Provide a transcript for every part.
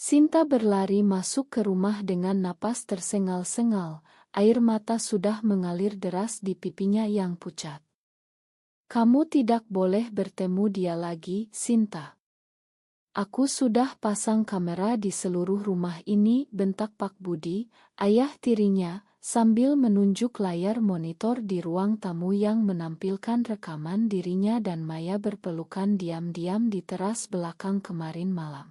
Sinta berlari masuk ke rumah dengan napas tersengal-sengal, air mata sudah mengalir deras di pipinya yang pucat. Kamu tidak boleh bertemu dia lagi, Sinta. Aku sudah pasang kamera di seluruh rumah ini, bentak Pak Budi, ayah tirinya, sambil menunjuk layar monitor di ruang tamu yang menampilkan rekaman dirinya dan Maya berpelukan diam-diam di teras belakang kemarin malam.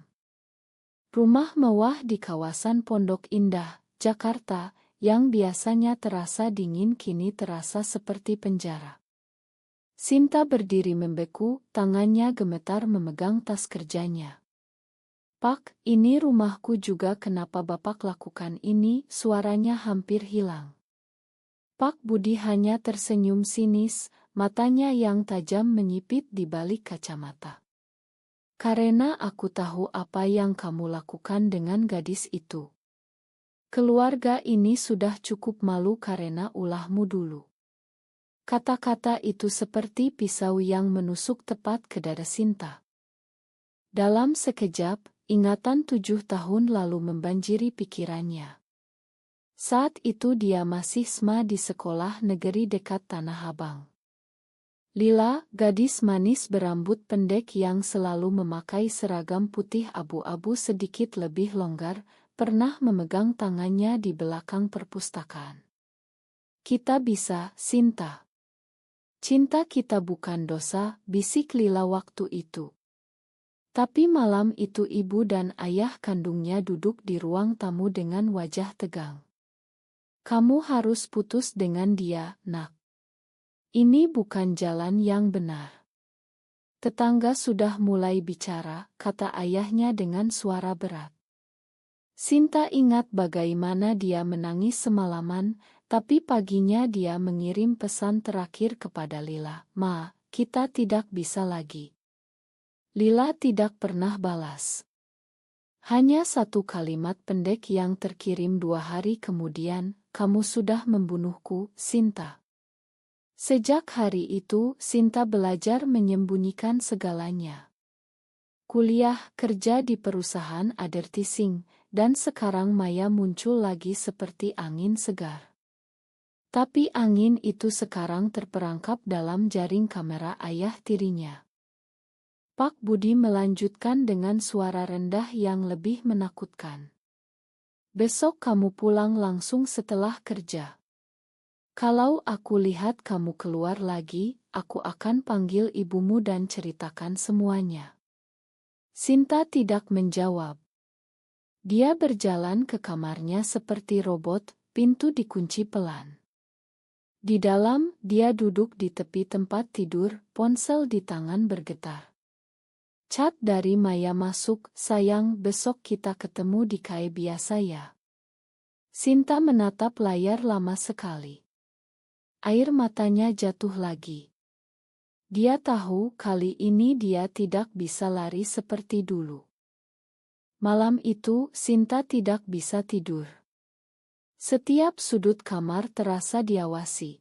Rumah mewah di kawasan Pondok Indah, Jakarta, yang biasanya terasa dingin kini terasa seperti penjara. Sinta berdiri membeku, tangannya gemetar memegang tas kerjanya. Pak, ini rumahku juga, kenapa Bapak lakukan ini? Suaranya hampir hilang. Pak Budi hanya tersenyum sinis, matanya yang tajam menyipit di balik kacamata. Karena aku tahu apa yang kamu lakukan dengan gadis itu. Keluarga ini sudah cukup malu karena ulahmu dulu. Kata-kata itu seperti pisau yang menusuk tepat ke dada Sinta. Dalam sekejap, ingatan 7 tahun lalu membanjiri pikirannya. Saat itu dia masih SMA di sekolah negeri dekat Tanah Abang. Lila, gadis manis berambut pendek yang selalu memakai seragam putih abu-abu sedikit lebih longgar, pernah memegang tangannya di belakang perpustakaan. Kita bisa, Sinta. Cinta kita bukan dosa, bisik Lila waktu itu. Tapi malam itu ibu dan ayah kandungnya duduk di ruang tamu dengan wajah tegang. Kamu harus putus dengan dia, nak. Ini bukan jalan yang benar. Tetangga sudah mulai bicara, kata ayahnya dengan suara berat. Sinta ingat bagaimana dia menangis semalaman, tapi paginya dia mengirim pesan terakhir kepada Lila, "Ma, kita tidak bisa lagi." Lila tidak pernah balas. Hanya satu kalimat pendek yang terkirim 2 hari kemudian, "Kamu sudah membunuhku, Sinta." Sejak hari itu, Sinta belajar menyembunyikan segalanya. Kuliah, kerja di perusahaan advertising, dan sekarang Maya muncul lagi seperti angin segar. Tapi angin itu sekarang terperangkap dalam jaring kamera ayah tirinya. Pak Budi melanjutkan dengan suara rendah yang lebih menakutkan. Besok kamu pulang langsung setelah kerja. Kalau aku lihat kamu keluar lagi, aku akan panggil ibumu dan ceritakan semuanya. Sinta tidak menjawab. Dia berjalan ke kamarnya seperti robot, pintu dikunci pelan. Di dalam, dia duduk di tepi tempat tidur, ponsel di tangan bergetar. Chat dari Maya masuk, "Sayang, besok kita ketemu di cafe biasa ya." Sinta menatap layar lama sekali. Air matanya jatuh lagi. Dia tahu kali ini dia tidak bisa lari seperti dulu. Malam itu, Sinta tidak bisa tidur. Setiap sudut kamar terasa diawasi.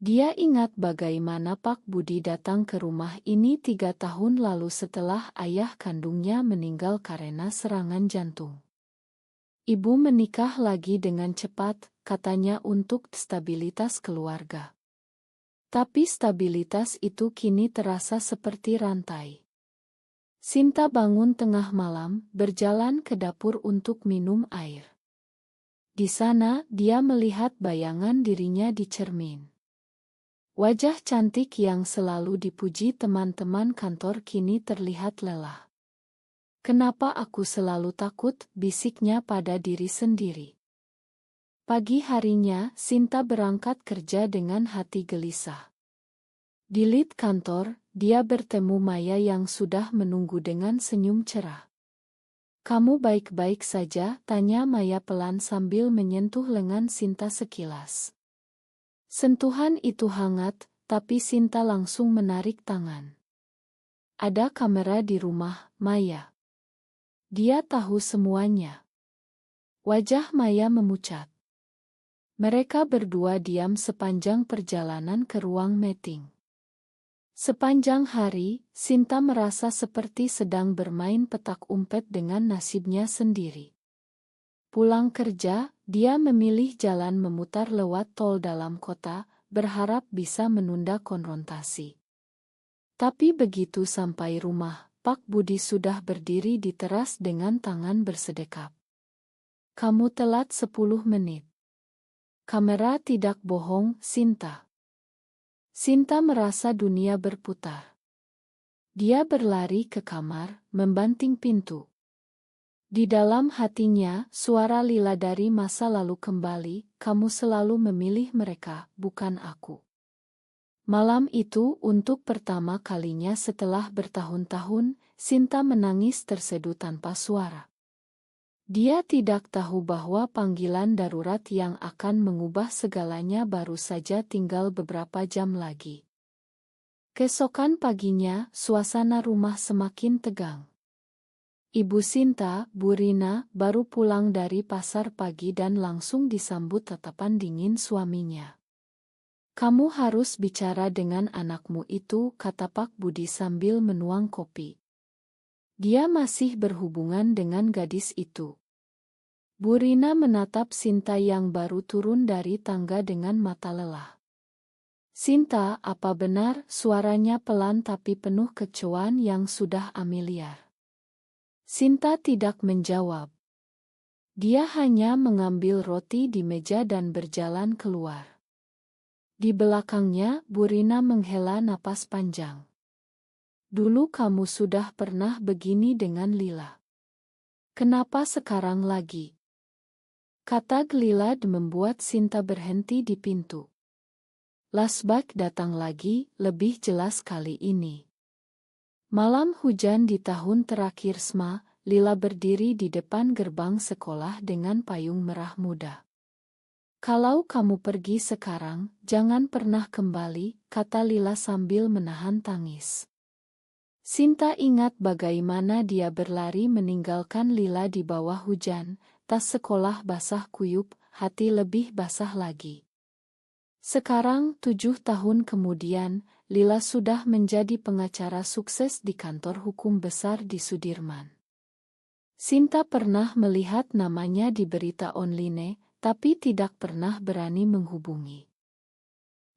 Dia ingat bagaimana Pak Budi datang ke rumah ini 3 tahun lalu setelah ayah kandungnya meninggal karena serangan jantung. Ibu menikah lagi dengan cepat, katanya untuk stabilitas keluarga. Tapi stabilitas itu kini terasa seperti rantai. Sinta bangun tengah malam, berjalan ke dapur untuk minum air. Di sana, dia melihat bayangan dirinya di cermin. Wajah cantik yang selalu dipuji teman-teman kantor kini terlihat lelah. "Kenapa aku selalu takut?" bisiknya pada diri sendiri. Pagi harinya, Sinta berangkat kerja dengan hati gelisah. Di lift kantor, dia bertemu Maya yang sudah menunggu dengan senyum cerah. "Kamu baik-baik saja?" tanya Maya pelan sambil menyentuh lengan Sinta sekilas. Sentuhan itu hangat, tapi Sinta langsung menarik tangan. "Ada kamera di rumah, Maya." Dia tahu semuanya. Wajah Maya memucat. Mereka berdua diam sepanjang perjalanan ke ruang meeting. Sepanjang hari, Sinta merasa seperti sedang bermain petak umpet dengan nasibnya sendiri. Pulang kerja, dia memilih jalan memutar lewat tol dalam kota, berharap bisa menunda konfrontasi. Tapi begitu sampai rumah, Pak Budi sudah berdiri di teras dengan tangan bersedekap. Kamu telat 10 menit. Kamera tidak bohong, Sinta. Sinta merasa dunia berputar. Dia berlari ke kamar, membanting pintu. Di dalam hatinya, suara Lila dari masa lalu kembali, kamu selalu memilih mereka, bukan aku. Malam itu, untuk pertama kalinya setelah bertahun-tahun, Sinta menangis terseduh tanpa suara. Dia tidak tahu bahwa panggilan darurat yang akan mengubah segalanya baru saja tinggal beberapa jam lagi. Keesokan paginya, suasana rumah semakin tegang. Ibu Sinta, Bu Rina, baru pulang dari pasar pagi dan langsung disambut tatapan dingin suaminya. Kamu harus bicara dengan anakmu itu, kata Pak Budi sambil menuang kopi. Dia masih berhubungan dengan gadis itu. Bu Rina menatap Sinta yang baru turun dari tangga dengan mata lelah. Sinta, apa benar? Suaranya pelan tapi penuh kecoaan yang sudah familiar. Sinta tidak menjawab. Dia hanya mengambil roti di meja dan berjalan keluar. Di belakangnya, Bu Rina menghela napas panjang. Dulu kamu sudah pernah begini dengan Lila. Kenapa sekarang lagi? Kata Glilad membuat Sinta berhenti di pintu. Lasbak datang lagi, lebih jelas kali ini. Malam hujan di tahun terakhir SMA, Lila berdiri di depan gerbang sekolah dengan payung merah muda. Kalau kamu pergi sekarang, jangan pernah kembali, kata Lila sambil menahan tangis. Sinta ingat bagaimana dia berlari meninggalkan Lila di bawah hujan, tas sekolah basah kuyup, hati lebih basah lagi. Sekarang, 7 tahun kemudian, Lila sudah menjadi pengacara sukses di kantor hukum besar di Sudirman. Sinta pernah melihat namanya di berita online, tapi tidak pernah berani menghubungi.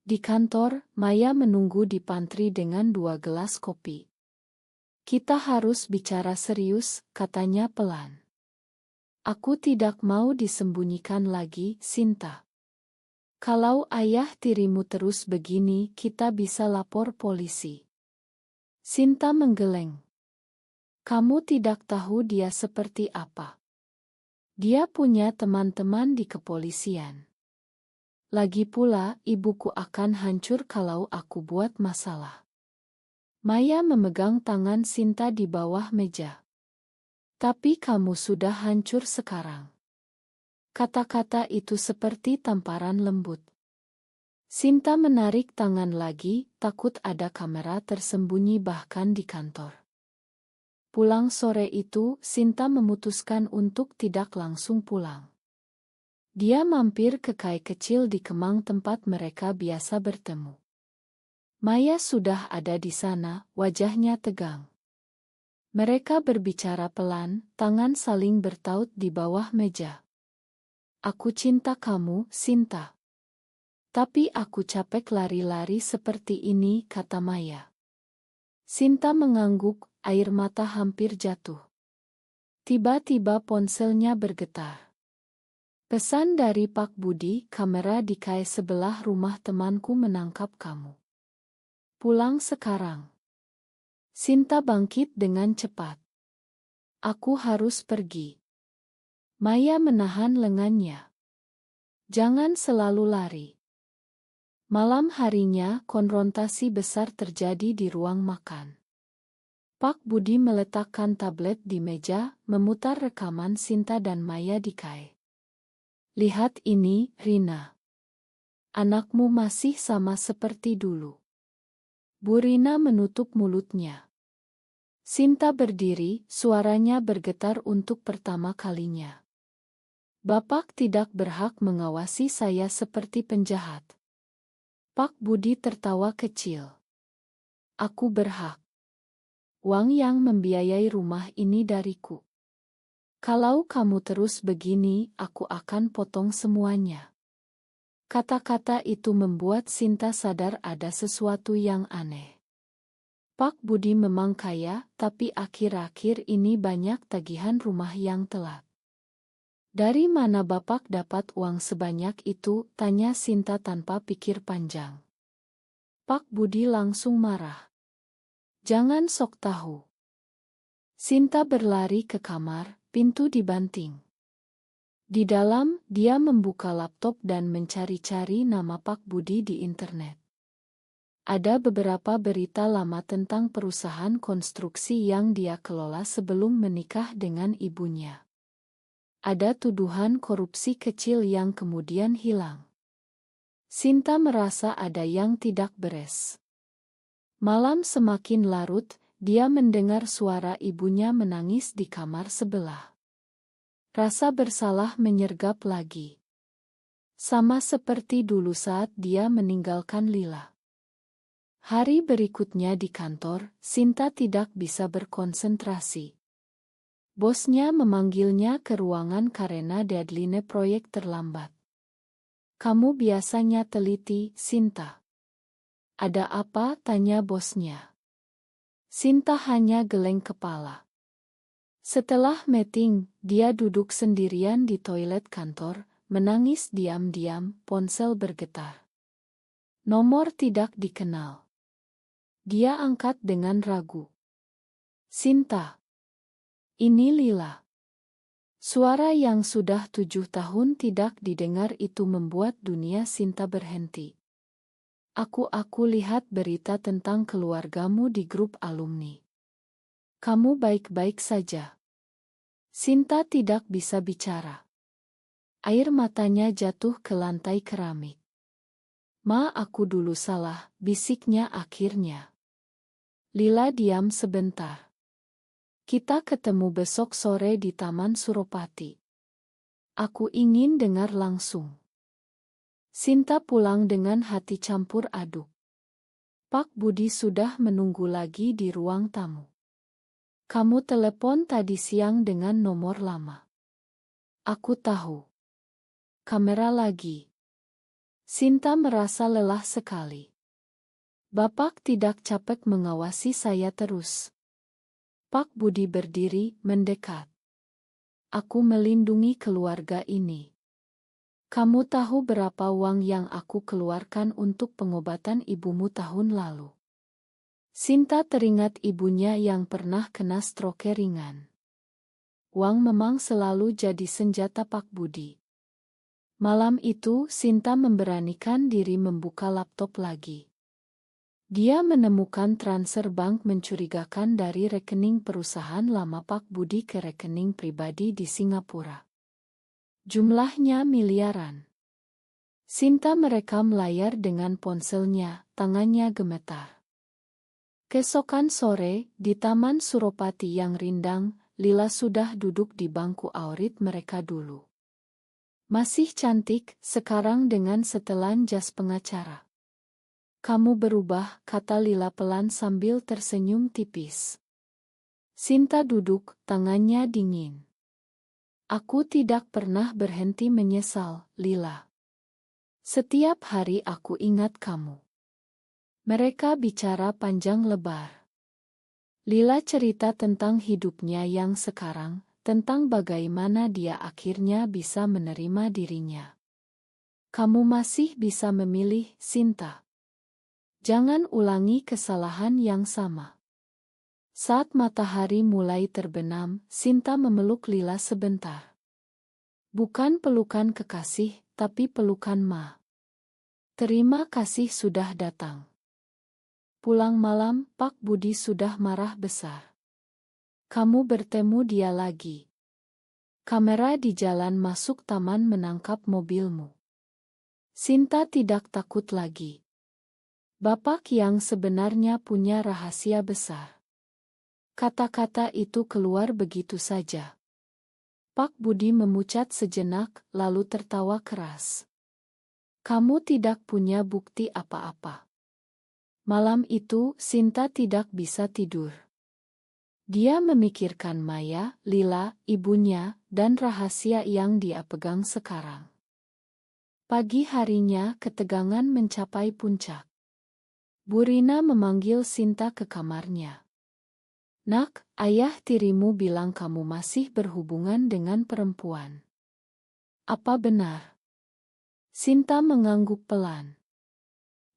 Di kantor, Maya menunggu di pantry dengan 2 gelas kopi. Kita harus bicara serius, katanya pelan. Aku tidak mau disembunyikan lagi, Sinta. Kalau ayah tirimu terus begini, kita bisa lapor polisi. Sinta menggeleng. Kamu tidak tahu dia seperti apa. Dia punya teman-teman di kepolisian. Lagi pula, ibuku akan hancur kalau aku buat masalah. Maya memegang tangan Sinta di bawah meja. Tapi kamu sudah hancur sekarang. Kata-kata itu seperti tamparan lembut. Sinta menarik tangan lagi, takut ada kamera tersembunyi bahkan di kantor. Pulang sore itu, Sinta memutuskan untuk tidak langsung pulang. Dia mampir ke kai kecil di Kemang tempat mereka biasa bertemu. Maya sudah ada di sana, wajahnya tegang. Mereka berbicara pelan, tangan saling bertaut di bawah meja. Aku cinta kamu, Sinta. Tapi aku capek lari-lari seperti ini, kata Maya. Sinta mengangguk, air mata hampir jatuh. Tiba-tiba ponselnya bergetar. Pesan dari Pak Budi, kamera di kai sebelah rumah temanku menangkap kamu. Pulang sekarang. Sinta bangkit dengan cepat. Aku harus pergi. Maya menahan lengannya. Jangan selalu lari. Malam harinya, konfrontasi besar terjadi di ruang makan. Pak Budi meletakkan tablet di meja, memutar rekaman Sinta dan Maya di kai. Lihat ini, Rina. Anakmu masih sama seperti dulu. Bu Rina menutup mulutnya. Sinta berdiri, suaranya bergetar untuk pertama kalinya. Bapak tidak berhak mengawasi saya seperti penjahat. Pak Budi tertawa kecil. Aku berhak. Uang yang membiayai rumah ini dariku. Kalau kamu terus begini, aku akan potong semuanya. Kata-kata itu membuat Sinta sadar ada sesuatu yang aneh. Pak Budi memang kaya, tapi akhir-akhir ini banyak tagihan rumah yang telat. Dari mana Bapak dapat uang sebanyak itu? Tanya Sinta tanpa pikir panjang. Pak Budi langsung marah. Jangan sok tahu. Sinta berlari ke kamar, pintu dibanting. Di dalam, dia membuka laptop dan mencari-cari nama Pak Budi di internet. Ada beberapa berita lama tentang perusahaan konstruksi yang dia kelola sebelum menikah dengan ibunya. Ada tuduhan korupsi kecil yang kemudian hilang. Sinta merasa ada yang tidak beres. Malam semakin larut, dia mendengar suara ibunya menangis di kamar sebelah. Rasa bersalah menyergap lagi. Sama seperti dulu saat dia meninggalkan Lila. Hari berikutnya di kantor, Sinta tidak bisa berkonsentrasi. Bosnya memanggilnya ke ruangan karena deadline proyek terlambat. Kamu biasanya teliti, Sinta. Ada apa? Tanya bosnya. Sinta hanya geleng kepala. Setelah meeting, dia duduk sendirian di toilet kantor, menangis diam-diam, ponsel bergetar. Nomor tidak dikenal. Dia angkat dengan ragu. Sinta. Ini Lila. Suara yang sudah 7 tahun tidak didengar itu membuat dunia Sinta berhenti. Aku lihat berita tentang keluargamu di grup alumni. Kamu baik-baik saja. Sinta tidak bisa bicara. Air matanya jatuh ke lantai keramik. Ma, aku dulu salah, bisiknya akhirnya. Lila diam sebentar. Kita ketemu besok sore di Taman Suropati. Aku ingin dengar langsung. Sinta pulang dengan hati campur aduk. Pak Budi sudah menunggu lagi di ruang tamu. Kamu telepon tadi siang dengan nomor lama. Aku tahu. Kamera lagi. Sinta merasa lelah sekali. Bapak tidak capek mengawasi saya terus. Pak Budi berdiri, mendekat. Aku melindungi keluarga ini. Kamu tahu berapa uang yang aku keluarkan untuk pengobatan ibumu tahun lalu? Sinta teringat ibunya yang pernah kena stroke ringan. Uang memang selalu jadi senjata Pak Budi. Malam itu, Sinta memberanikan diri membuka laptop lagi. Dia menemukan transfer bank mencurigakan dari rekening perusahaan lama Pak Budi ke rekening pribadi di Singapura. Jumlahnya miliaran. Sinta merekam layar dengan ponselnya, tangannya gemetar. Keesokan sore, di Taman Suropati yang rindang, Lila sudah duduk di bangku aurit mereka dulu. Masih cantik, sekarang dengan setelan jas pengacara. Kamu berubah, kata Lila pelan sambil tersenyum tipis. Sinta duduk, tangannya dingin. Aku tidak pernah berhenti menyesal, Lila. Setiap hari aku ingat kamu. Mereka bicara panjang lebar. Lila cerita tentang hidupnya yang sekarang, tentang bagaimana dia akhirnya bisa menerima dirinya. Kamu masih bisa memilih, Sinta. Jangan ulangi kesalahan yang sama. Saat matahari mulai terbenam, Sinta memeluk Lila sebentar. Bukan pelukan kekasih, tapi pelukan Ma. Terima kasih sudah datang. Pulang malam, Pak Budi sudah marah besar. Kamu bertemu dia lagi. Kamera di jalan masuk taman menangkap mobilmu. Sinta tidak takut lagi. Bapak yang sebenarnya punya rahasia besar. Kata-kata itu keluar begitu saja. Pak Budi memucat sejenak, lalu tertawa keras. Kamu tidak punya bukti apa-apa. Malam itu, Sinta tidak bisa tidur. Dia memikirkan Maya, Lila, ibunya, dan rahasia yang dia pegang sekarang. Pagi harinya, ketegangan mencapai puncak. Bu Rina memanggil Sinta ke kamarnya. "Nak, ayah tirimu bilang kamu masih berhubungan dengan perempuan. Apa benar?" Sinta mengangguk pelan.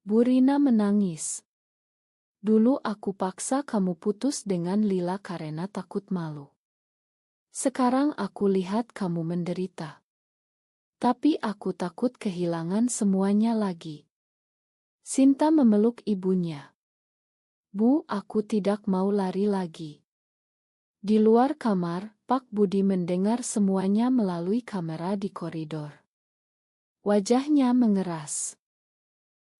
Bu Rina menangis. "Dulu aku paksa kamu putus dengan Lila karena takut malu. Sekarang aku lihat kamu menderita. Tapi aku takut kehilangan semuanya lagi." Sinta memeluk ibunya. "Bu, aku tidak mau lari lagi." Di luar kamar, Pak Budi mendengar semuanya melalui kamera di koridor. Wajahnya mengeras.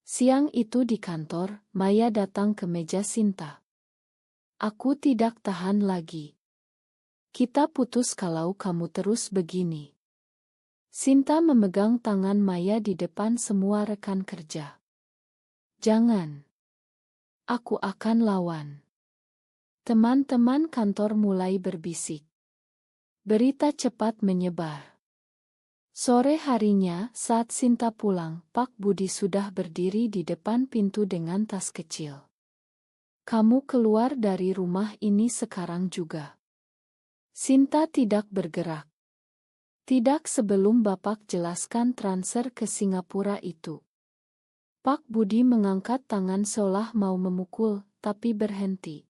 Siang itu di kantor, Maya datang ke meja Sinta. "Aku tidak tahan lagi. Kita putus kalau kamu terus begini." Sinta memegang tangan Maya di depan semua rekan kerja. "Jangan. Aku akan lawan." Teman-teman kantor mulai berbisik. Berita cepat menyebar. Sore harinya, saat Sinta pulang, Pak Budi sudah berdiri di depan pintu dengan tas kecil. "Kamu keluar dari rumah ini sekarang juga." Sinta tidak bergerak. Tidak sebelum Bapak jelaskan transfer ke Singapura itu. Pak Budi mengangkat tangan seolah mau memukul, tapi berhenti.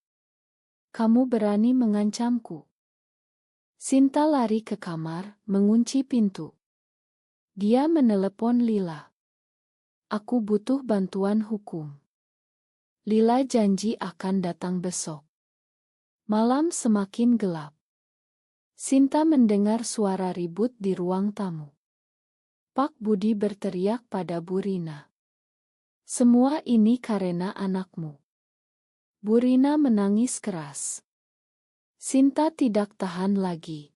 "Kamu berani mengancamku?" Sinta lari ke kamar, mengunci pintu. Dia menelepon Lila. "Aku butuh bantuan hukum." Lila janji akan datang besok. Malam semakin gelap. Sinta mendengar suara ribut di ruang tamu. Pak Budi berteriak pada Bu Rina. "Semua ini karena anakmu." Bu Rina menangis keras. Sinta tidak tahan lagi.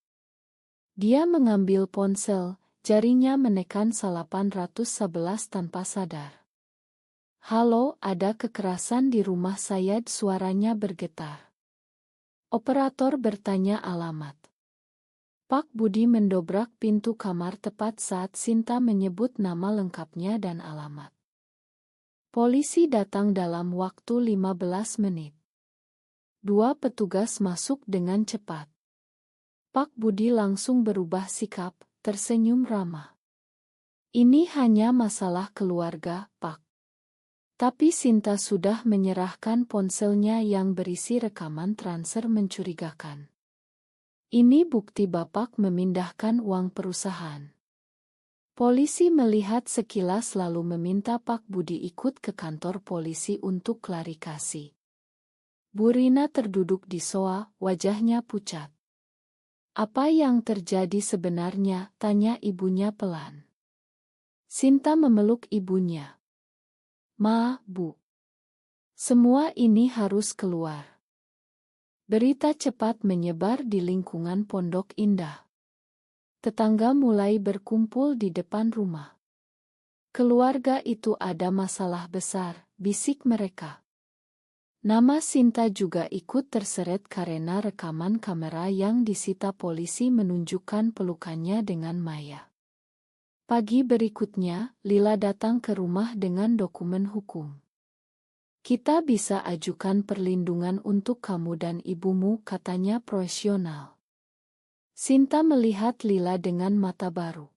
Dia mengambil ponsel, jarinya menekan 811 tanpa sadar. "Halo, ada kekerasan di rumah saya," suaranya bergetar. Operator bertanya alamat. Pak Budi mendobrak pintu kamar tepat saat Sinta menyebut nama lengkapnya dan alamat. Polisi datang dalam waktu 15 menit. Dua petugas masuk dengan cepat. Pak Budi langsung berubah sikap, tersenyum ramah. "Ini hanya masalah keluarga, Pak." Tapi Sinta sudah menyerahkan ponselnya yang berisi rekaman transfer mencurigakan. "Ini bukti Bapak memindahkan uang perusahaan." Polisi melihat sekilas lalu meminta Pak Budi ikut ke kantor polisi untuk klarifikasi. Bu Rina terduduk di sofa, wajahnya pucat. "Apa yang terjadi sebenarnya?" tanya ibunya pelan. Sinta memeluk ibunya. "Ma, Bu. Semua ini harus keluar." Berita cepat menyebar di lingkungan Pondok Indah. Tetangga mulai berkumpul di depan rumah. "Keluarga itu ada masalah besar," bisik mereka. Nama Sinta juga ikut terseret karena rekaman kamera yang disita polisi menunjukkan pelukannya dengan Maya. Pagi berikutnya, Lila datang ke rumah dengan dokumen hukum. "Kita bisa ajukan perlindungan untuk kamu dan ibumu," katanya profesional. Sinta melihat Lila dengan mata baru.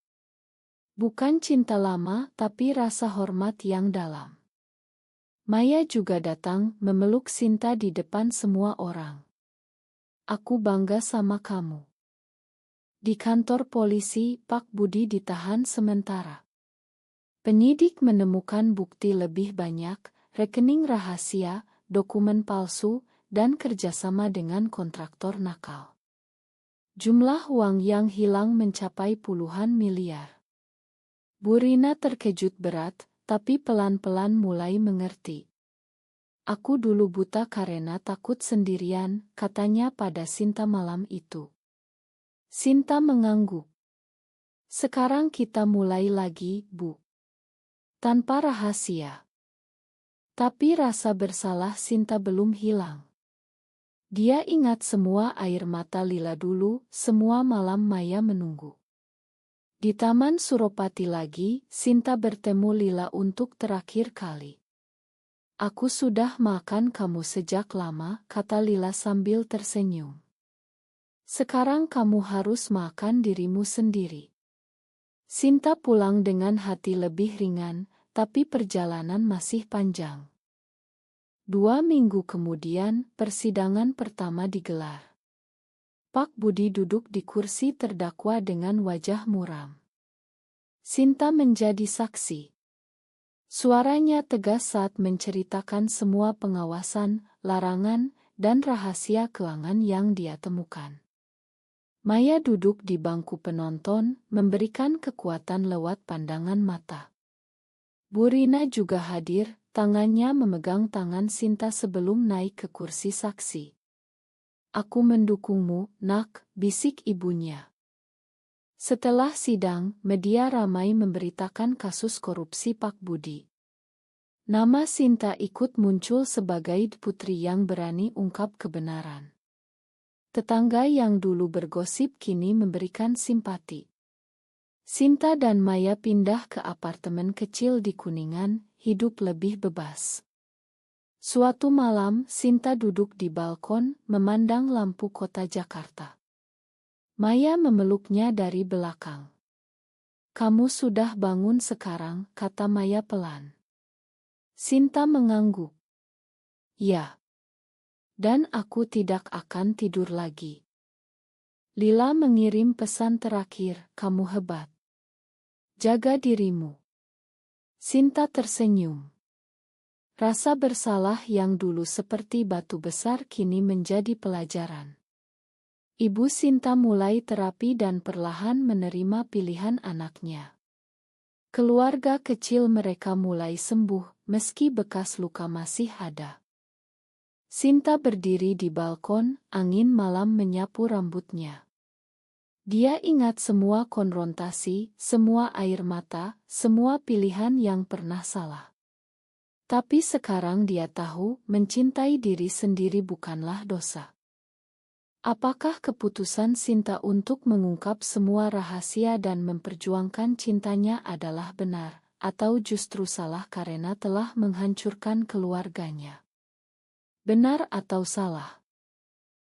Bukan cinta lama, tapi rasa hormat yang dalam. Maya juga datang, memeluk Sinta di depan semua orang. "Aku bangga sama kamu." Di kantor polisi, Pak Budi ditahan sementara. Penyidik menemukan bukti lebih banyak, rekening rahasia, dokumen palsu, dan kerjasama dengan kontraktor nakal. Jumlah uang yang hilang mencapai puluhan miliar. Bu Rina terkejut berat, tapi pelan-pelan mulai mengerti. "Aku dulu buta karena takut sendirian," katanya pada Sinta malam itu. Sinta mengangguk. "Sekarang kita mulai lagi, Bu. Tanpa rahasia." Tapi rasa bersalah Sinta belum hilang. Dia ingat semua air mata Lila dulu, semua malam Maya menunggu. Di Taman Suropati lagi, Sinta bertemu Lila untuk terakhir kali. Aku sudah makan kamu sejak lama, kata Lila sambil tersenyum. Sekarang kamu harus makan dirimu sendiri. Sinta pulang dengan hati lebih ringan, tapi perjalanan masih panjang. 2 minggu kemudian, persidangan pertama digelar. Pak Budi duduk di kursi terdakwa dengan wajah muram. Sinta menjadi saksi. Suaranya tegas saat menceritakan semua pengawasan, larangan, dan rahasia keuangan yang dia temukan. Maya duduk di bangku penonton, memberikan kekuatan lewat pandangan mata. Bu Rina juga hadir, tangannya memegang tangan Sinta sebelum naik ke kursi saksi. Aku mendukungmu, nak, bisik ibunya. Setelah sidang, media ramai memberitakan kasus korupsi Pak Budi. Nama Sinta ikut muncul sebagai putri yang berani ungkap kebenaran. Tetangga yang dulu bergosip kini memberikan simpati. Sinta dan Maya pindah ke apartemen kecil di Kuningan, hidup lebih bebas. Suatu malam, Sinta duduk di balkon, memandang lampu kota Jakarta. Maya memeluknya dari belakang. Kamu sudah bangun sekarang, kata Maya pelan. Sinta mengangguk. Ya. Dan aku tidak akan tidur lagi. Lila mengirim pesan terakhir, kamu hebat. Jaga dirimu. Sinta tersenyum. Rasa bersalah yang dulu seperti batu besar kini menjadi pelajaran. Ibu Sinta mulai terapi dan perlahan menerima pilihan anaknya. Keluarga kecil mereka mulai sembuh, meski bekas luka masih ada. Sinta berdiri di balkon, angin malam menyapu rambutnya. Dia ingat semua konfrontasi, semua air mata, semua pilihan yang pernah salah. Tapi sekarang dia tahu, mencintai diri sendiri bukanlah dosa. Apakah keputusan Sinta untuk mengungkap semua rahasia dan memperjuangkan cintanya adalah benar, atau justru salah karena telah menghancurkan keluarganya? Benar atau salah?